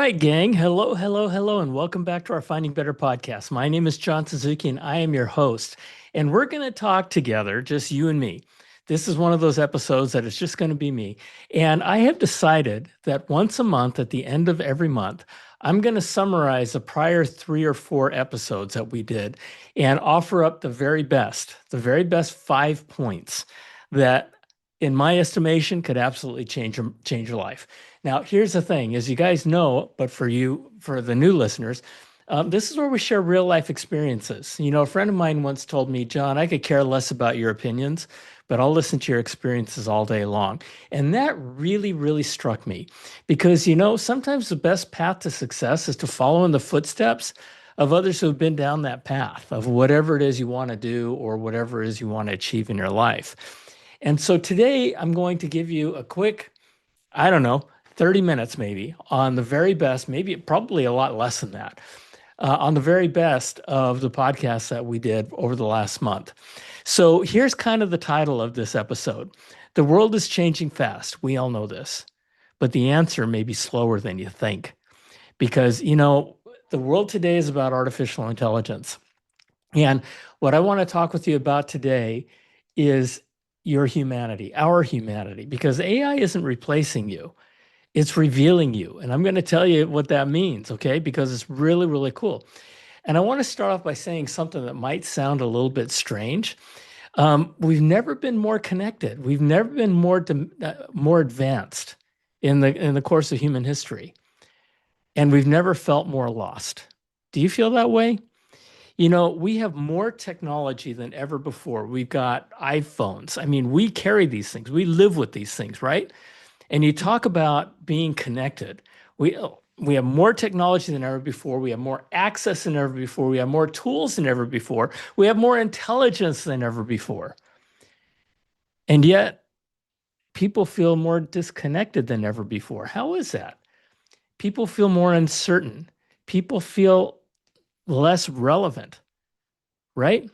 right, gang. Hello, hello, hello, and welcome back to our Finding Better podcast. My name is John Suzuki, and I am your host. And we're going to talk together, just you and me. This is one of those episodes that it's just going to be me. And I have decided that once a month, at the end of every month, I'm going to summarize the prior 3 or 4 episodes that we did and offer up the very best 5 points that, in my estimation, could absolutely change your life. Now, here's the thing, as you guys know, but for the new listeners, this is where we share real life experiences. A friend of mine once told me, John, I could care less about your opinions, but I'll listen to your experiences all day long. And that really, really struck me because, sometimes the best path to success is to follow in the footsteps of others who have been down that path of whatever it is you want to do or whatever it is you want to achieve in your life. And so today I'm going to give you a quick, I don't know, 30 minutes maybe on the very best, maybe probably a lot less than that, on the very best of the podcasts that we did over the last month. So here's kind of the title of this episode. The world is changing fast. We all know this, but the answer may be slower than you think because, the world today is about artificial intelligence. And what I want to talk with you about today is your humanity, our humanity, because AI isn't replacing you. It's revealing you. And I'm going to tell you what that means, okay? Because it's really, really cool. And I want to start off by saying something that might sound a little bit strange. We've never been more connected. We've never been more advanced in the course of human history. And we've never felt more lost. Do you feel that way? We have more technology than ever before. We've got iPhones. I mean, we carry these things. We live with these things, right? And you talk about being connected. We have more technology than ever before. We have more access than ever before. We have more tools than ever before. We have more intelligence than ever before. And yet, people feel more disconnected than ever before. How is that? People feel more uncertain. People feel less relevant, right?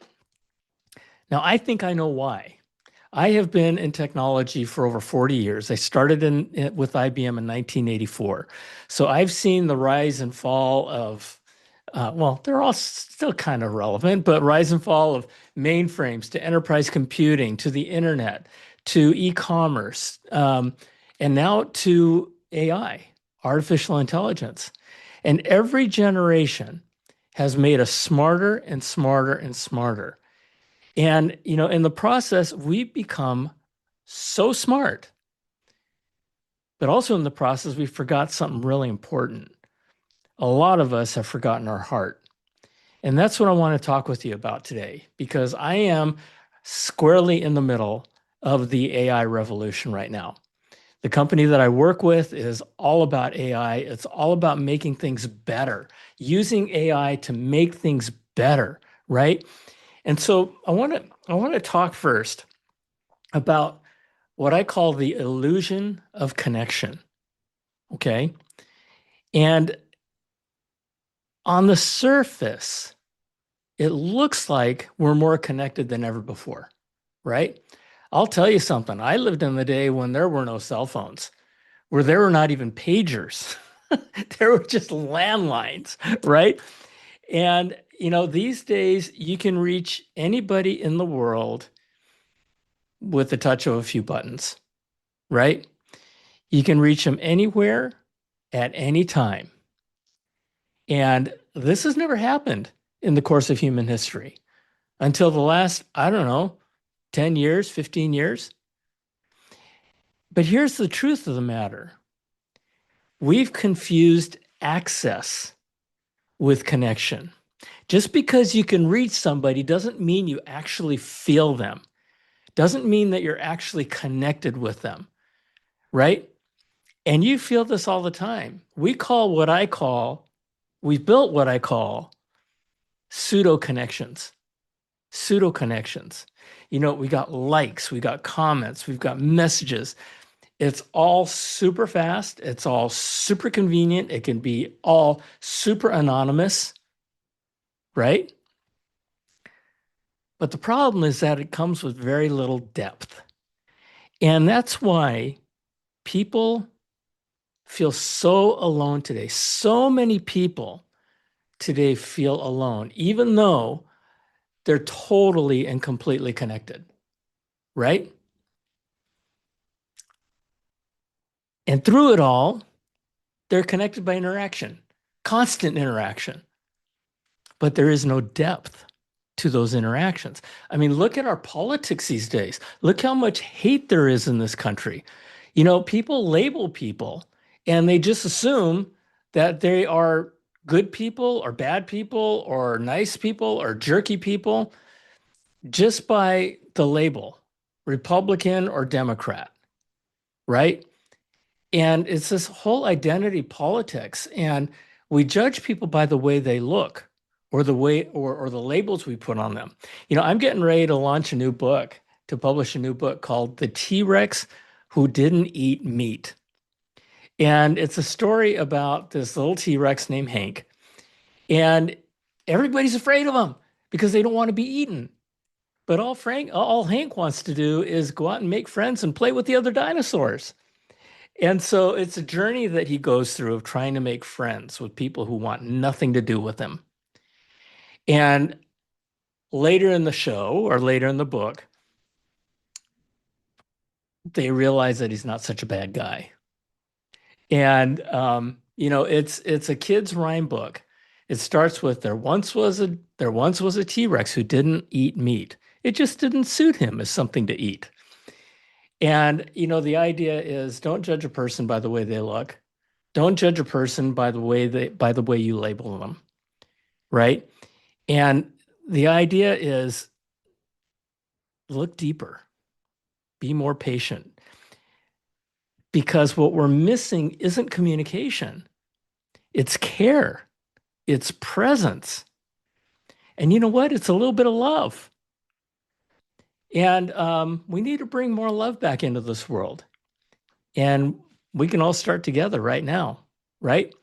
Now, I think I know why. I have been in technology for over 40 years. I started with IBM in 1984. So I've seen the rise and fall of, well, they're all still kind of relevant, but rise and fall of mainframes to enterprise computing to the internet to e-commerce and now to AI, artificial intelligence. And every generation has made us smarter and smarter and smarter. And, in the process, we've become so smart, but also in the process, we forgot something really important. A lot of us have forgotten our heart. And that's what I want to talk with you about today, because I am squarely in the middle of the AI revolution right now. The company that I work with is all about AI. It's all about making things better, using AI to make things better, right? And so I want to talk first about what I call the illusion of connection. Okay? And on the surface, it looks like we're more connected than ever before, right? I'll tell you something. I lived in the day when there were no cell phones, where there were not even pagers. There were just landlines, right? And, these days you can reach anybody in the world with the touch of a few buttons, right? You can reach them anywhere at any time. And this has never happened in the course of human history until the last, I don't know, 10 years, 15 years. But here's the truth of the matter. We've confused access with connection. Just because you can reach somebody doesn't mean you actually feel them. Doesn't mean that you're actually connected with them, right? And you feel this all the time. We've built what I call pseudo connections. Pseudo connections. We got likes, we got comments, we've got messages. It's all super fast. It's all super convenient. It can be all super anonymous, right? But the problem is that it comes with very little depth. And that's why people feel so alone today. So many people today feel alone, even though they're totally and completely connected, right? And through it all, they're connected by interaction, constant interaction, but there is no depth to those interactions. I mean, look at our politics these days. Look how much hate there is in this country. People label people and they just assume that they are good people or bad people or nice people or jerky people just by the label, Republican or Democrat, right? And it's this whole identity politics. And we judge people by the way they look or the way or the labels we put on them. I'm getting ready to launch a new book, to publish a new book called The T-Rex Who Didn't Eat Meat. And it's a story about this little T-Rex named Hank. And everybody's afraid of him because they don't want to be eaten. But all Hank wants to do is go out and make friends and play with the other dinosaurs. And so it's a journey that he goes through of trying to make friends with people who want nothing to do with him. And later in the show or later in the book, they realize that he's not such a bad guy. And it's a kid's rhyme book. It starts with there once was a T-Rex who didn't eat meat. It just didn't suit him as something to eat. And the idea is don't judge a person by the way they look. Don't judge a person by the way you label them, right? And the idea is look deeper, be more patient, because what we're missing isn't communication, it's care, it's presence. And you know what? It's a little bit of love. And we need to bring more love back into this world. And we can all start together right now, right?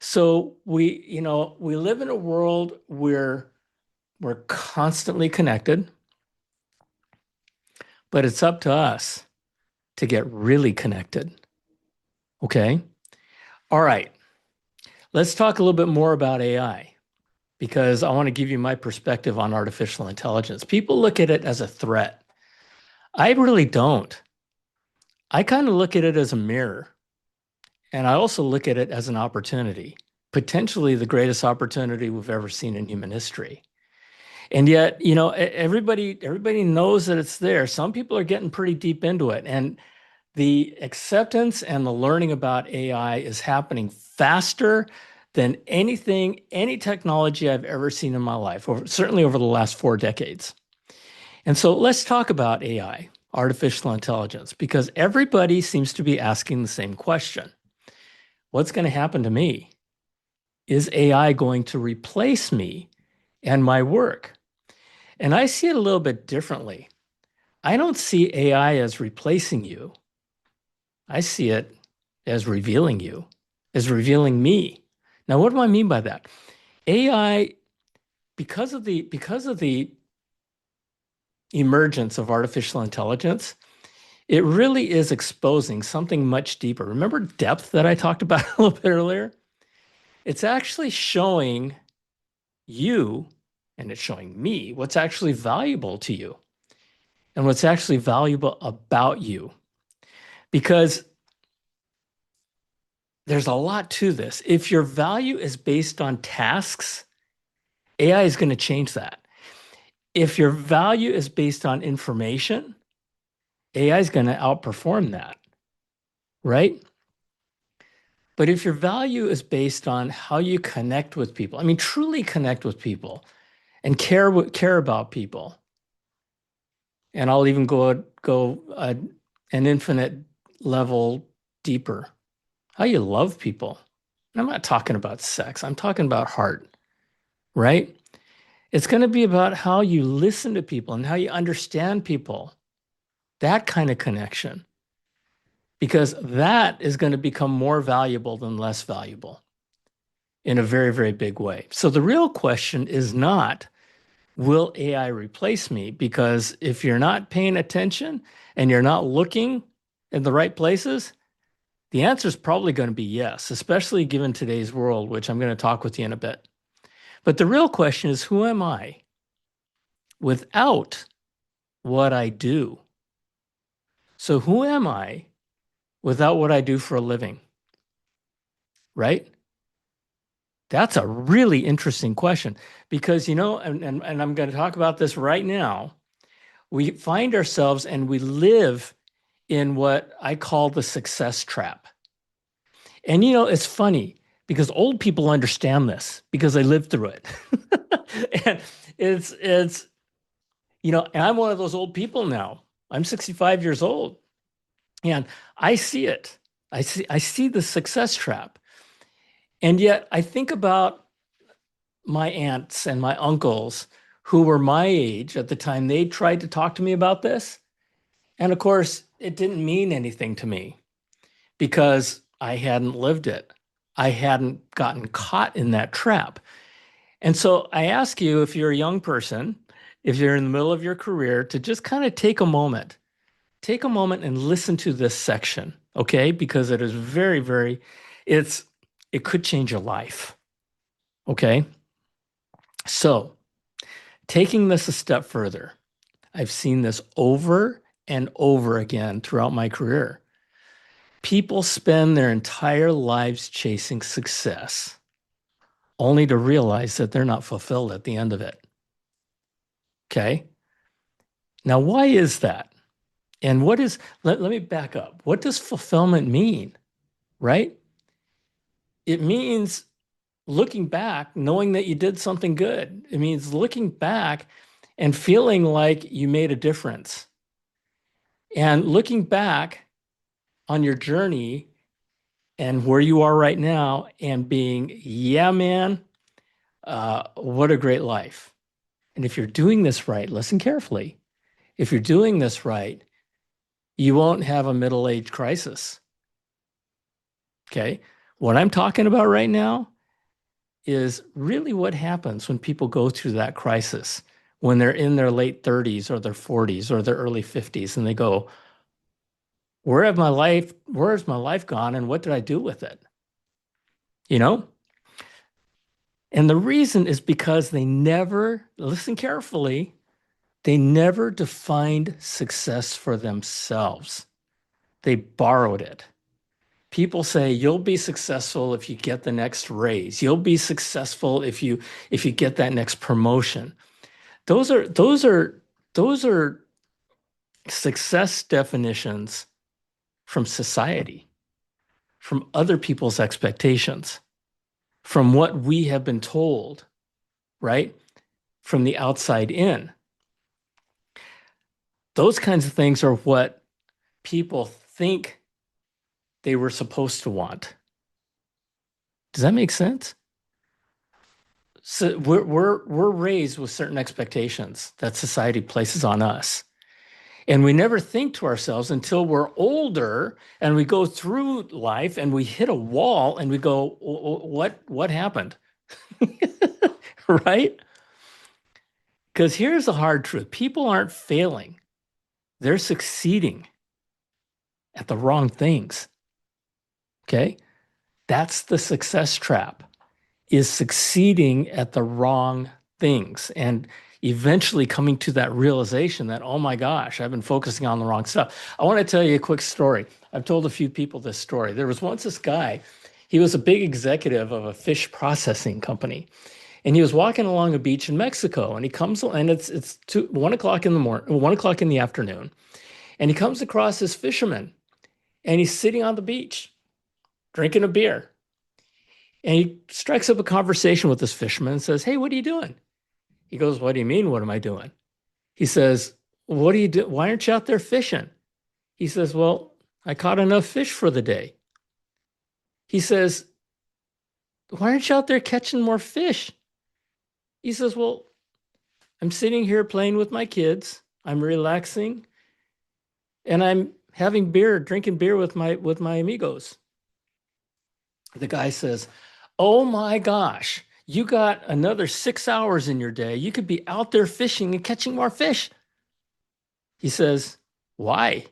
So we live in a world where we're constantly connected, but it's up to us to get really connected. Okay. All right. Let's talk a little bit more about AI because I want to give you my perspective on artificial intelligence. People look at it as a threat. I really don't. I kind of look at it as a mirror, and I also look at it as an opportunity, potentially the greatest opportunity we've ever seen in human history. And yet, everybody knows that it's there. Some people are getting pretty deep into it, and the acceptance and the learning about AI is happening faster than any technology I've ever seen in my life, certainly over the last 4 decades. And so let's talk about AI, artificial intelligence, because everybody seems to be asking the same question. What's going to happen to me? Is AI going to replace me and my work? And I see it a little bit differently. I don't see AI as replacing you. I see it as revealing you, as revealing me. Now, what do I mean by that? AI, because of the emergence of artificial intelligence, it really is exposing something much deeper. Remember depth that I talked about a little bit earlier? It's actually showing you, and it's showing me what's actually valuable to you and what's actually valuable about you. Because there's a lot to this. If your value is based on tasks, AI is going to change that. If your value is based on information, AI is going to outperform that, right? But if your value is based on how you connect with people, I mean, truly connect with people and care about people, and I'll even go an infinite level deeper, how you love people. And I'm not talking about sex. I'm talking about heart, right? It's going to be about how you listen to people and how you understand people, that kind of connection, because that is going to become more valuable than less valuable in a very, very big way. So the real question is not, will AI replace me? Because if you're not paying attention and you're not looking in the right places, The answer is probably going to be yes, especially given today's world, which I'm going to talk with you in a bit. But the real question is, who am I without what I do? So who am I without what I do for a living? Right? That's a really interesting question because, and I'm going to talk about this right now. We find ourselves and we live in what I call the success trap. And, it's funny because old people understand this because they lived through it. And and I'm one of those old people now. I'm 65 years old and I see it. I see the success trap. And yet I think about my aunts and my uncles who were my age at the time they tried to talk to me about this. And of course, it didn't mean anything to me because I hadn't lived it. I hadn't gotten caught in that trap. And so I ask you, if you're a young person, if you're in the middle of your career, to just kind of take a moment and listen to this section, okay? Because it is very, very, it could change your life, okay? So taking this a step further, I've seen this over and over again throughout my career. People spend their entire lives chasing success, only to realize that they're not fulfilled at the end of it. Okay. Now, why is that? And let me back up. What does fulfillment mean? Right? It means looking back, knowing that you did something good. It means looking back and feeling like you made a difference. And looking back on your journey and where you are right now and being, yeah, man, what a great life. And if you're doing this right, listen carefully. If you're doing this right, you won't have a middle-age crisis. Okay. What I'm talking about right now is really what happens when people go through that crisis, when they're in their late 30s or their 40s or their early 50s, and they go, where's my life gone and what did I do with it? You know? And the reason is because they never, listen carefully, they never defined success for themselves. They borrowed it. People say you'll be successful if you get the next raise. You'll be successful if you get that next promotion. Those are success definitions from society, from other people's expectations, from what we have been told, right? From the outside in. Those kinds of things are what people think they were supposed to want. Does that make sense? So we're raised with certain expectations that society places on us. And we never think to ourselves until we're older and we go through life and we hit a wall and we go, what happened? Right? Because here's the hard truth. People aren't failing. They're succeeding at the wrong things. Okay? That's the success trap, is succeeding at the wrong things and eventually coming to that realization that, oh my gosh, I've been focusing on the wrong stuff. I want to tell you a quick story. I've told a few people this story. There was once this guy, he was a big executive of a fish processing company. And he was walking along a beach in Mexico, and he comes, and it's 1 o'clock in the morning, 1 o'clock in the afternoon, and he comes across this fisherman, and he's sitting on the beach, drinking a beer. And he strikes up a conversation with this fisherman and says, "Hey, what are you doing?" He goes, "What do you mean, what am I doing?" He says, "What do you do? Why aren't you out there fishing?" He says, "Well, I caught enough fish for the day." He says, "Why aren't you out there catching more fish?" He says, "Well, I'm sitting here playing with my kids. I'm relaxing, and I'm having beer, drinking beer with my amigos." The guy says, "Oh my gosh, you got another 6 hours in your day. You could be out there fishing and catching more fish." He says, "Why?"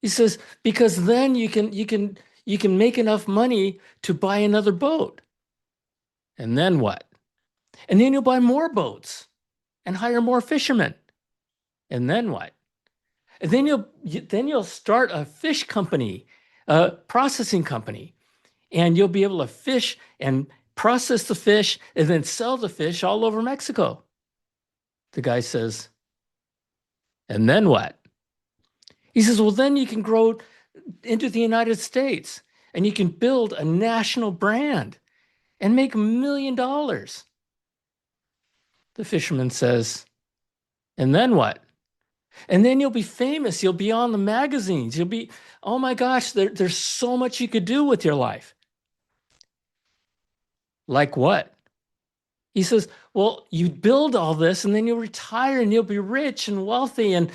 He says, because then you can make enough money to buy another boat. And then what? And then you'll buy more boats and hire more fishermen. And then what? And then you'll start a fish company, a processing company, and you'll be able to fish and process the fish and then sell the fish all over Mexico. The guy says, and then what? He says, well, then you can grow into the United States and you can build a national brand and make $1 million. The fisherman says, and then what? And then you'll be famous. You'll be on the magazines. You'll be, oh my gosh, there's so much you could do with your life. Like what? He says, well, you build all this and then you'll retire and you'll be rich and wealthy and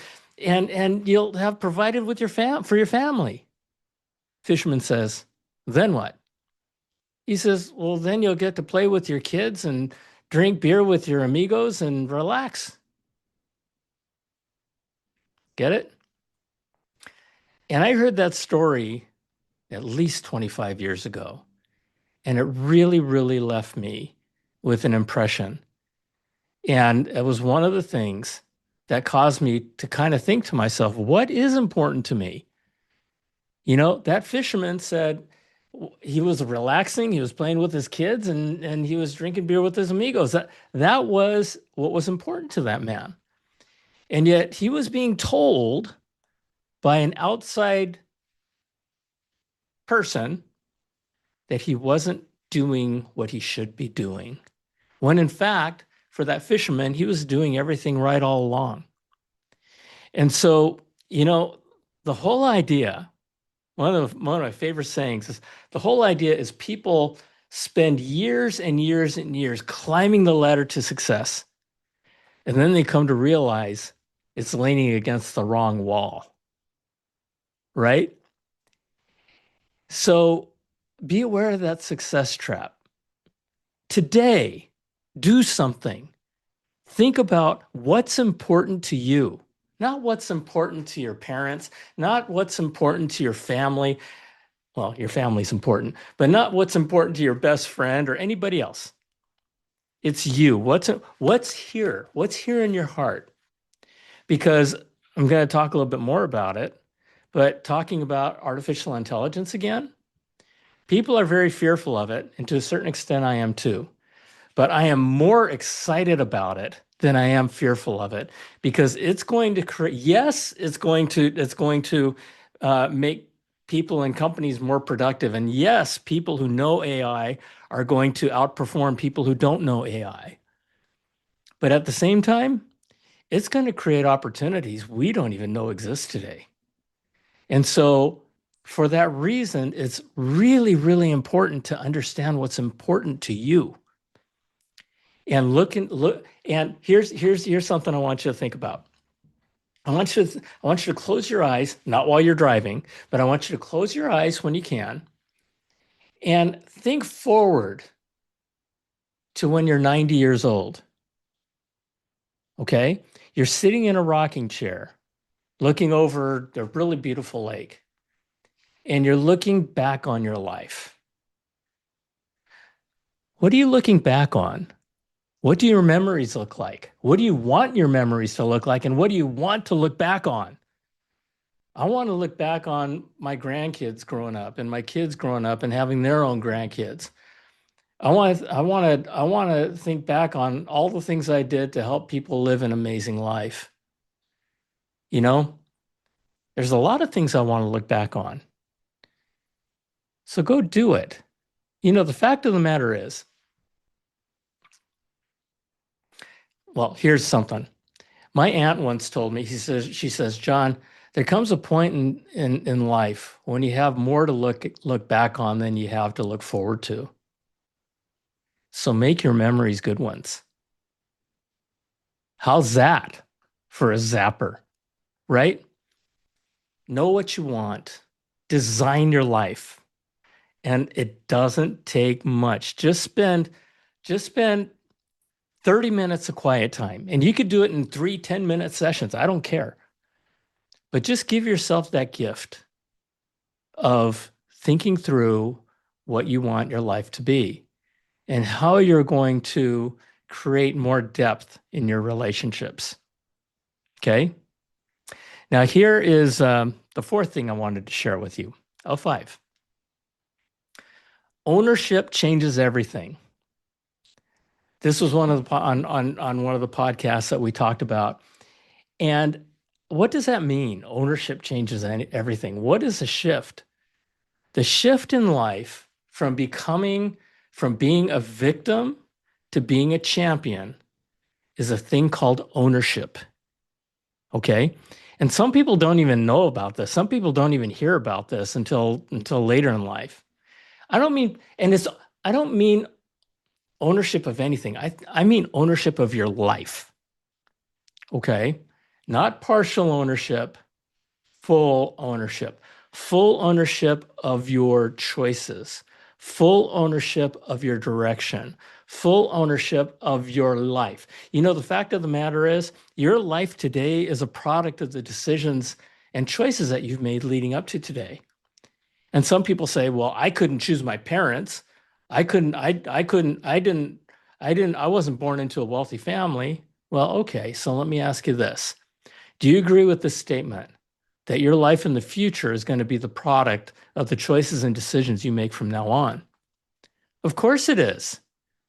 you'll have provided with for your family. Fisherman says, then what? He says, well, then you'll get to play with your kids and drink beer with your amigos and relax. Get it? And I heard that story at least 25 years ago, and it really, really left me with an impression. And it was one of the things that caused me to kind of think to myself, what is important to me? You know, that fisherman said he was relaxing, he was playing with his kids, and he was drinking beer with his amigos. That was what was important to that man. And yet he was being told by an outside person that he wasn't doing what he should be doing. When in fact, for that fisherman, he was doing everything right all along. And so, you know, the whole idea, one of my favorite sayings is the whole idea is people spend years and years and years climbing the ladder to success. And then they come to realize it's leaning against the wrong wall. Right? So be aware of that success trap. Today, do something. Think about what's important to you, not what's important to your parents, not what's important to your family. Well, your family's important, but not what's important to your best friend or anybody else. It's you. What's here? What's here in your heart? Because I'm going to talk a little bit more about it, but talking about artificial intelligence again, people are very fearful of it, and to a certain extent, I am too. But I am more excited about it than I am fearful of it because it's going to create. Yes, it's going to make people and companies more productive, and yes, people who know AI are going to outperform people who don't know AI. But at the same time, it's going to create opportunities we don't even know exist today. And so for that reason, it's really, really important to understand what's important to you. And look, and here's something I want you to think about. I want you to close your eyes, not while you're driving, but I want you to close your eyes when you can and think forward to when you're 90 years old. Okay? You're sitting in a rocking chair, looking over the really beautiful lake, and you're looking back on your life. What are you looking back on? What do your memories look like? What do you want your memories to look like? And what do you want to look back on? I want to look back on my grandkids growing up and my kids growing up and having their own grandkids. I want to think back on all the things I did to help people live an amazing life. You know, there's a lot of things I want to look back on. So go do it. You know, the fact of the matter is, well, here's something. My aunt once told me, she says, John, there comes a point in life when you have more to look back on than you have to look forward to. So make your memories good ones. How's that for a zapper, right? Know what you want. Design your life. And it doesn't take much. Just spend 30 minutes of quiet time. And you could do it in 3 10-minute sessions. I don't care. But just give yourself that gift of thinking through what you want your life to be and how you're going to create more depth in your relationships. Okay. Now, here is the fourth thing I wanted to share with you. Five. Ownership changes everything. This was one of the on one of the podcasts that we talked about. And what does that mean? Ownership changes everything. What is a shift? The shift in life from being a victim to being a champion is a thing called ownership. Okay? And some people don't even know about this. Some people don't even hear about this until later in life. I don't mean ownership of anything. I mean ownership of your life. Okay? Not partial ownership, full ownership. Full ownership of your choices. Full ownership of your direction. Full ownership of your life. You know, the fact of the matter is, your life today is a product of the decisions and choices that you've made leading up to today. And some people say, well, I couldn't choose my parents. I wasn't born into a wealthy family. Well, okay, so let me ask you this. Do you agree with this statement that your life in the future is going to be the product of the choices and decisions you make from now on? Of course it is,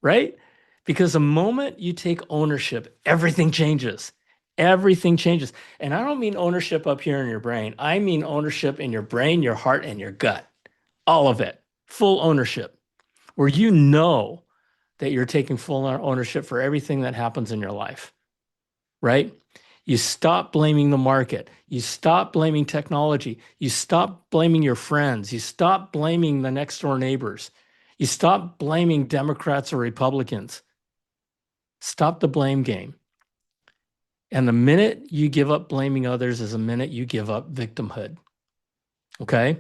right? Because the moment you take ownership, everything changes. Everything changes. And I don't mean ownership up here in your brain. I mean ownership in your brain, your heart, and your gut. All of it. Full ownership, where you know that you're taking full ownership for everything that happens in your life, right? You stop blaming the market. You stop blaming technology. You stop blaming your friends. You stop blaming the next door neighbors. You stop blaming Democrats or Republicans. Stop the blame game. And the minute you give up blaming others is the minute you give up victimhood. Okay?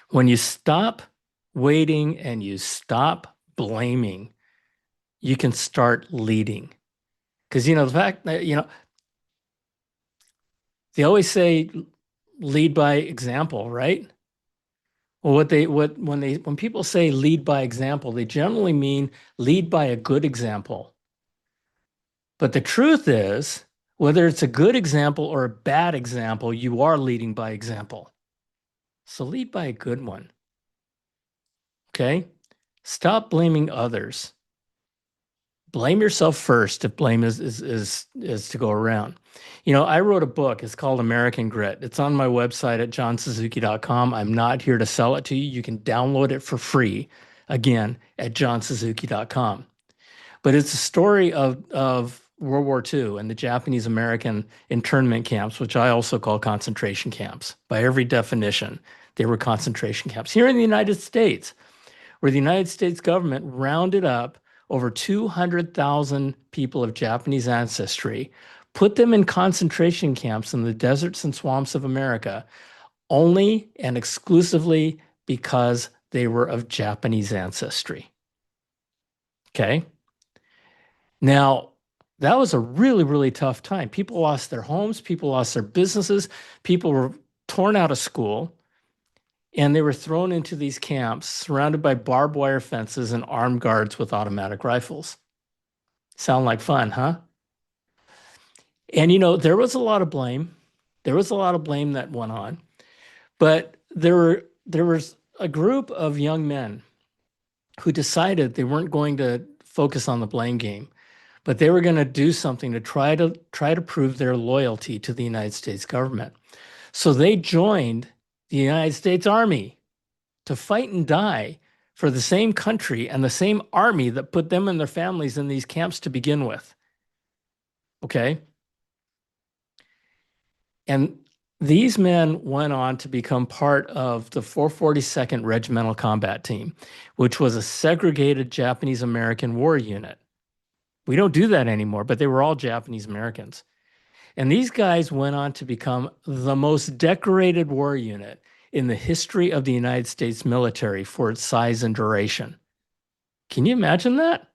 When you stop waiting and you stop blaming, you can start leading. Because, the fact that, they always say lead by example, right? Well, when people say lead by example, they generally mean lead by a good example. But the truth is, whether it's a good example or a bad example, you are leading by example. So lead by a good one. Okay? Stop blaming others. Blame yourself first if blame is to go around. I wrote a book. It's called American Grit. It's on my website at johnsuzuki.com. I'm not here to sell it to you. You can download it for free, again, at johnsuzuki.com. But it's a story of World War II and the Japanese American internment camps, which I also call concentration camps. By every definition, they were concentration camps. Here in the United States, where the United States government rounded up over 200,000 people of Japanese ancestry, put them in concentration camps in the deserts and swamps of America, only and exclusively because they were of Japanese ancestry. Okay? Now, that was a really, really tough time. People lost their homes, people lost their businesses, people were torn out of school, and they were thrown into these camps surrounded by barbed wire fences and armed guards with automatic rifles. Sound like fun, huh? And there was a lot of blame. There was a lot of blame that went on. But there was a group of young men who decided they weren't going to focus on the blame game, but they were going to do something to try to prove their loyalty to the United States government. So they joined the United States Army to fight and die for the same country and the same army that put them and their families in these camps to begin with. Okay? And these men went on to become part of the 442nd Regimental Combat Team, which was a segregated Japanese American war unit. We don't do that anymore, but they were all Japanese Americans. And these guys went on to become the most decorated war unit in the history of the United States military for its size and duration. Can you imagine that?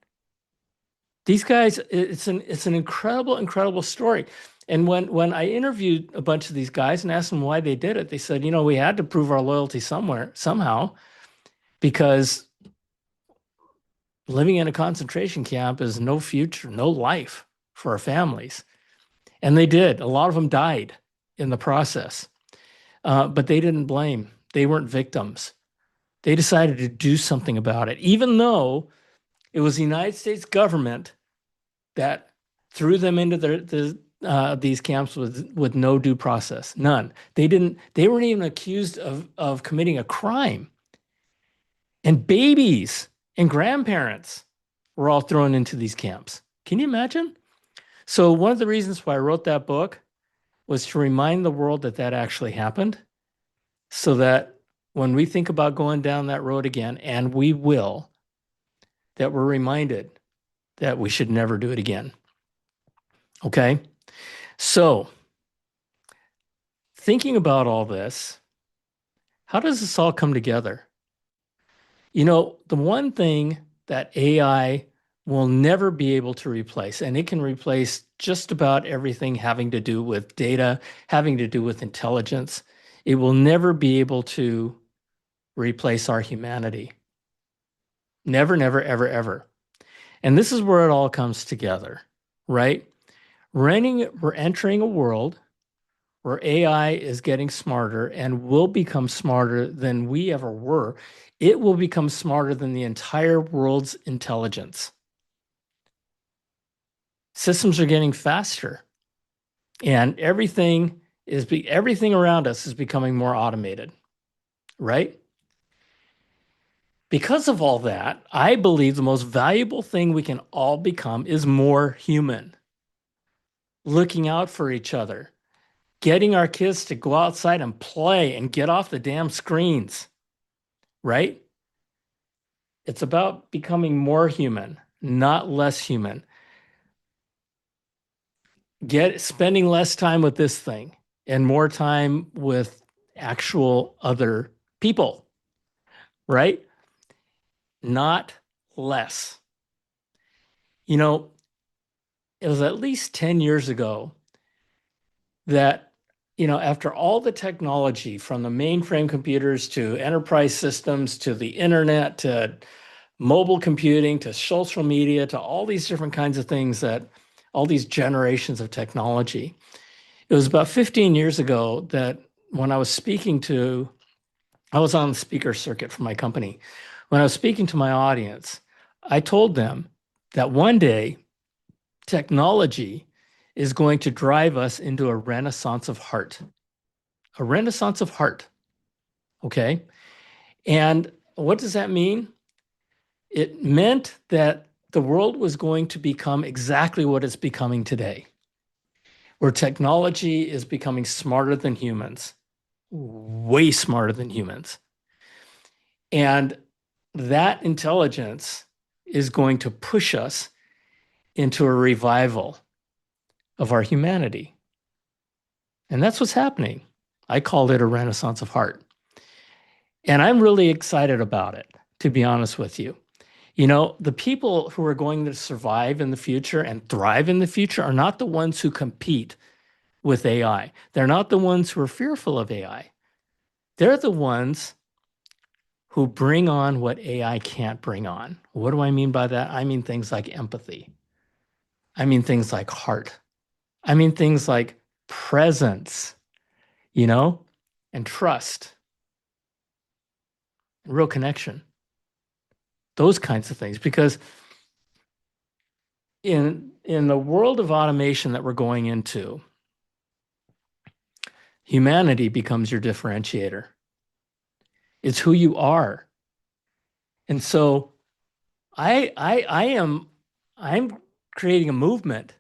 These guys, it's an incredible, incredible story. And when I interviewed a bunch of these guys and asked them why they did it, they said, we had to prove our loyalty somewhere, somehow, because living in a concentration camp is no future, no life for our families. And they did. A lot of them died in the process, but they didn't blame. They weren't victims. They decided to do something about it, even though it was the United States government that threw them into these camps with no due process, none. They weren't even accused of committing a crime. And babies and grandparents were all thrown into these camps. Can you imagine? So one of the reasons why I wrote that book was to remind the world that that actually happened, so that when we think about going down that road again, and we will, that we're reminded that we should never do it again. Okay? So, thinking about all this, how does this all come together? The one thing that AI will never be able to replace, and it can replace just about everything having to do with data, having to do with intelligence, it will never be able to replace our humanity. Never, never, ever, ever. And this is where it all comes together, right? We're entering a world where AI is getting smarter and will become smarter than we ever were. It will become smarter than the entire world's intelligence. Systems are getting faster, and everything around us is becoming more automated, right? Because of all that, I believe the most valuable thing we can all become is more human, looking out for each other, getting our kids to go outside and play and get off the damn screens, right? It's about becoming more human, not less human. Spending less time with this thing and more time with actual other people, right? Not less. It was at least 10 years ago that, after all the technology from the mainframe computers to enterprise systems to the internet to mobile computing to social media to all these different kinds of things, that all these generations of technology. It was about 15 years ago that when I was on the speaker circuit for my company. When I was speaking to my audience, I told them that one day technology is going to drive us into a renaissance of heart. A renaissance of heart. Okay. And what does that mean? It meant that the world was going to become exactly what it's becoming today, where technology is becoming smarter than humans, way smarter than humans. And that intelligence is going to push us into a revival of our humanity. And that's what's happening. I called it a renaissance of heart. And I'm really excited about it, to be honest with you. The people who are going to survive in the future and thrive in the future are not the ones who compete with AI. They're not the ones who are fearful of AI. They're the ones who bring on what AI can't bring on. What do I mean by that? I mean things like empathy. I mean things like heart. I mean things like presence, and trust, and real connection. Those kinds of things. Because in the world of automation that we're going into, humanity becomes your differentiator. It's who you are. And so I'm creating a movement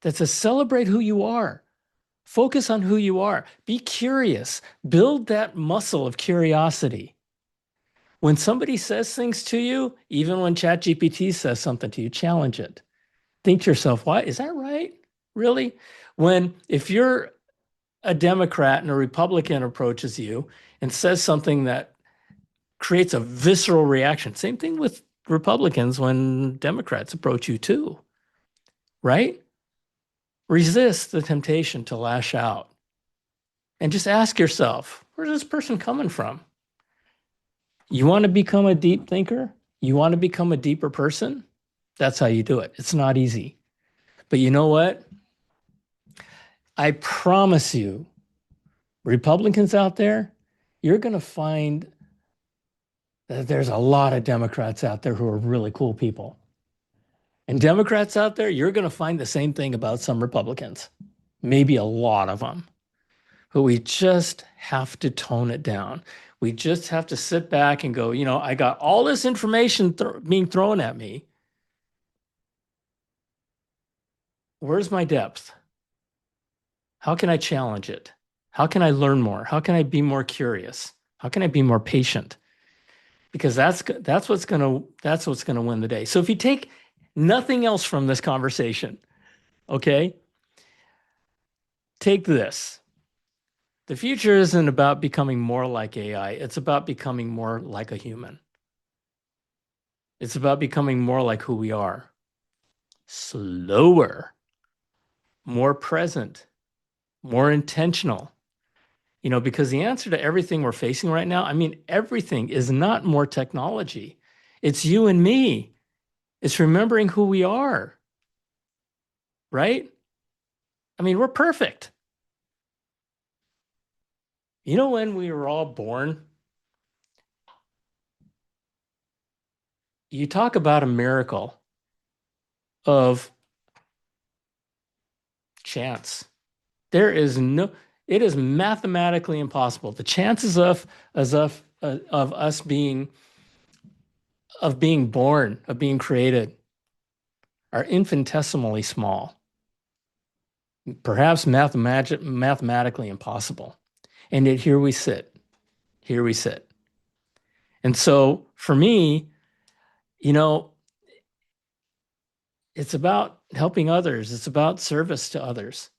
that says celebrate who you are. Focus on who you are. Be curious. Build that muscle of curiosity. When somebody says things to you, even when ChatGPT says something to you, challenge it. Think to yourself, why is that right? Really? If you're a Democrat and a Republican approaches you and says something that creates a visceral reaction, same thing with Republicans when Democrats approach you too, right? Resist the temptation to lash out and just ask yourself, where's this person coming from? You want to become a deep thinker? You want to become a deeper person? That's how you do it. It's not easy. But you know what? I promise you, Republicans out there, you're going to find that there's a lot of Democrats out there who are really cool people. And Democrats out there, you're going to find the same thing about some Republicans, maybe a lot of them. But we just have to tone it down. We just have to sit back and go, I got all this information being thrown at me. Where's my depth? How can I challenge it? How can I learn more? How can I be more curious? How can I be more patient? Because that's what's gonna win the day. So if you take nothing else from this conversation, okay, take this. The future isn't about becoming more like AI. It's about becoming more like a human. It's about becoming more like who we are. Slower, more present, more intentional. Because the answer to everything we're facing right now, I mean, everything is not more technology. It's you and me. It's remembering who we are, right? I mean, we're perfect. When we were all born, you talk about a miracle of chance. It is mathematically impossible. The chances of us being born, of being created, are infinitesimally small, perhaps mathematically impossible. And yet here we sit. Here we sit. And so for me, it's about helping others. It's about service to others.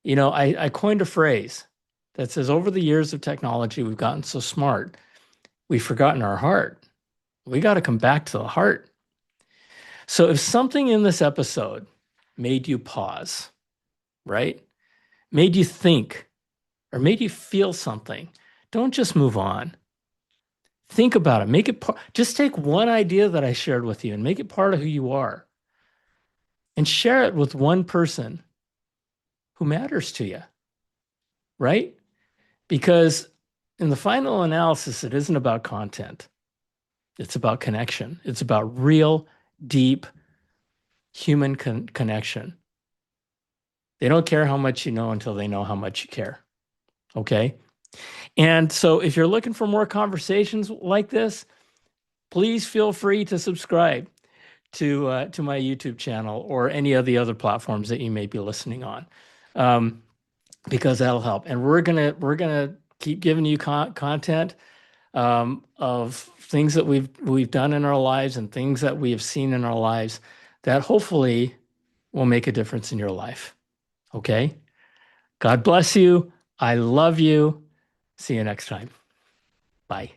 I coined a phrase that says, over the years of technology, we've gotten so smart, we've forgotten our heart. We got to come back to the heart. So if something in this episode made you pause, right? Made you think, or made you feel something, don't just move on. Think about it. Make it just take one idea that I shared with you and make it part of who you are. And share it with one person who matters to you, right? Because in the final analysis, it isn't about content. It's about connection. It's about real, deep human connection. They don't care how much you know until they know how much you care. Okay? And so if you're looking for more conversations like this, please feel free to subscribe to my YouTube channel or any of the other platforms that you may be listening on, because that'll help. And we're gonna keep giving you content of things that we've done in our lives and things that we have seen in our lives that hopefully will make a difference in your life. Okay? God bless you. I love you. See you next time. Bye.